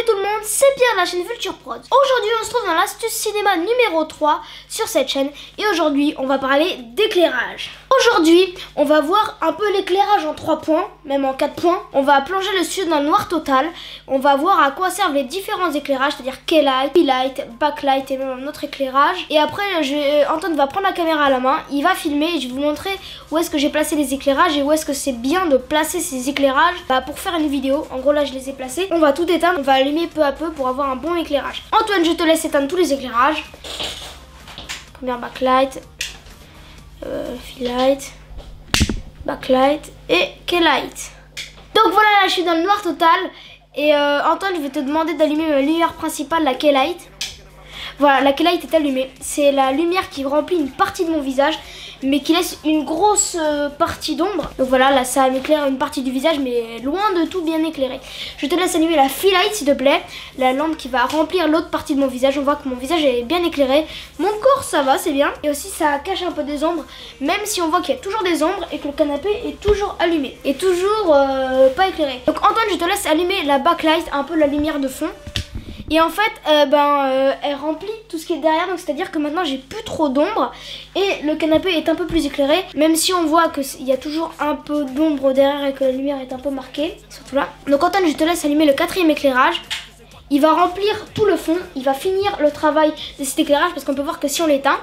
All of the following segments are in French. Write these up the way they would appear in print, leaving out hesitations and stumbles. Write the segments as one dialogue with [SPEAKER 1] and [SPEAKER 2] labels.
[SPEAKER 1] Salut tout le monde, c'est Pierre de la chaîne Vulture Prod. Aujourd'hui on se trouve dans l'astuce cinéma numéro 3 sur cette chaîne. Et aujourd'hui on va parler d'éclairage. Aujourd'hui on va voir un peu l'éclairage en 3 points, même en 4 points. On va plonger le studio dans le noir total. On va voir à quoi servent les différents éclairages, c'est-à-dire keylight, light, backlight et même un autre éclairage. Et après Antoine va prendre la caméra à la main, il va filmer et je vais vous montrer où est-ce que j'ai placé les éclairages et où est-ce que c'est bien de placer ces éclairages pour faire une vidéo. En gros là je les ai placés. On va tout éteindre, on va allumer peu à peu pour avoir un bon éclairage. Antoine, je te laisse éteindre tous les éclairages. Première backlight, light, backlight et keylight. Donc voilà, là je suis dans le noir total. Et Antoine, je vais te demander d'allumer ma lumière principale, la keylight. Voilà, la keylight est allumée. C'est la lumière qui remplit une partie de mon visage, mais qui laisse une grosse partie d'ombre. Donc voilà, là ça m'éclaire une partie du visage, mais loin de tout bien éclairé. Je te laisse allumer la light s'il te plaît. La lampe qui va remplir l'autre partie de mon visage. On voit que mon visage est bien éclairé. Mon corps ça va, c'est bien. Et aussi ça cache un peu des ombres, même si on voit qu'il y a toujours des ombres et que le canapé est toujours allumé. Et toujours pas éclairé. Donc Antoine, je te laisse allumer la backlight, un peu la lumière de fond. Et en fait, elle remplit tout ce qui est derrière, donc c'est-à-dire que maintenant j'ai plus trop d'ombre et le canapé est un peu plus éclairé, même si on voit qu'il y a toujours un peu d'ombre derrière et que la lumière est un peu marquée, surtout là. Donc Antoine, je te laisse allumer le quatrième éclairage. Il va remplir tout le fond, il va finir le travail de cet éclairage parce qu'on peut voir que si on l'éteint,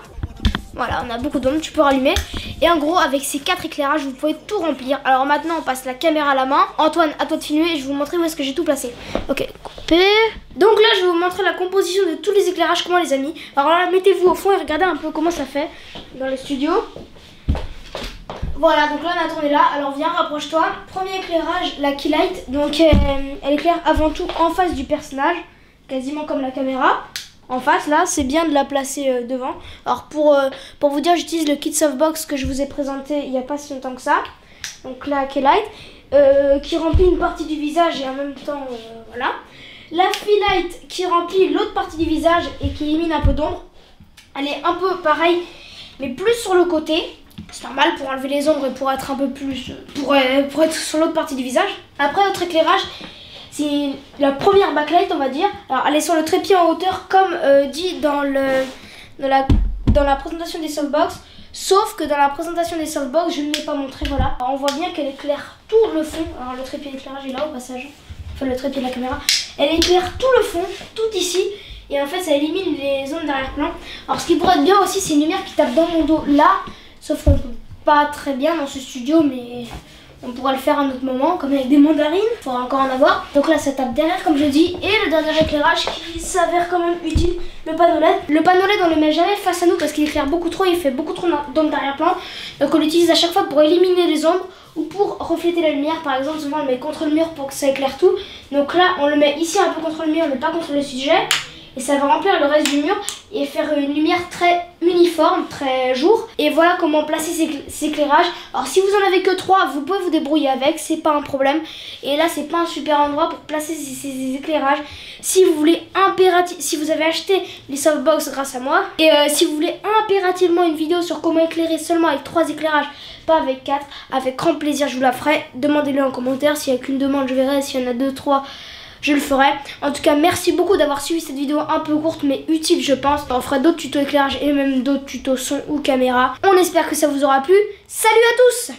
[SPEAKER 1] voilà, on a beaucoup d'ombre, tu peux rallumer. Et en gros, avec ces 4 éclairages, vous pouvez tout remplir. Alors maintenant, on passe la caméra à la main. Antoine, à toi de filmer et je vais vous montrer où est-ce que j'ai tout placé. Ok, coupé. Donc là, je vais vous montrer la composition de tous les éclairages, comment on les a mis. Alors là, mettez-vous au fond et regardez un peu comment ça fait dans le studio. Voilà, donc là, Nathan est là. Alors viens, rapproche-toi. Premier éclairage, la keylight. Donc elle éclaire avant tout en face du personnage, quasiment comme la caméra. En face là, c'est bien de la placer devant. Alors pour vous dire, j'utilise le kit softbox que je vous ai présenté il n'y a pas si longtemps que ça. Donc la keylight qui remplit une partie du visage et en même temps voilà. La light qui remplit l'autre partie du visage et qui élimine un peu d'ombre. Elle est un peu pareille mais plus sur le côté. C'est normal pour enlever les ombres et pour être un peu plus pour être sur l'autre partie du visage. Après notre éclairage, c'est la première backlight, on va dire. Alors elle est sur le trépied en hauteur comme dit dans la présentation des softbox. Sauf que dans la présentation des softbox, je ne l'ai pas montré, voilà. Alors, on voit bien qu'elle éclaire tout le fond. Alors le trépied d'éclairage est là au passage. Enfin le trépied de la caméra. Elle éclaire tout le fond, tout ici. Et en fait ça élimine les zones d'arrière-plan. Alors ce qui pourrait être bien aussi, c'est une lumière qui tape dans mon dos là. Sauf qu'on peut pas très bien dans ce studio, mais on pourra le faire à un autre moment, comme avec des mandarines, il faudra encore en avoir. Donc là ça tape derrière comme je dis. Et le dernier éclairage qui s'avère quand même utile, le panneau LED. Le panneau LED on le met jamais face à nous parce qu'il éclaire beaucoup trop, il fait beaucoup trop d'ombres d'arrière-plan. Donc on l'utilise à chaque fois pour éliminer les ombres ou pour refléter la lumière. Par exemple souvent on le met contre le mur pour que ça éclaire tout. Donc là on le met ici un peu contre le mur mais pas contre le sujet. Et ça va remplir le reste du mur et faire une lumière très uniforme, très jour. Et voilà comment placer ces éclairages. Alors si vous en avez que 3, vous pouvez vous débrouiller avec, c'est pas un problème. Et là c'est pas un super endroit pour placer ces éclairages. Si vous voulez si vous avez acheté les softbox grâce à moi, et si vous voulez impérativement une vidéo sur comment éclairer seulement avec 3 éclairages, pas avec 4, avec grand plaisir je vous la ferai. Demandez-le en commentaire, s'il n'y a qu'une demande je verrai, s'il y en a 2, 3... je le ferai. En tout cas, merci beaucoup d'avoir suivi cette vidéo un peu courte mais utile je pense. On fera d'autres tutos éclairage et même d'autres tutos son ou caméra. On espère que ça vous aura plu. Salut à tous!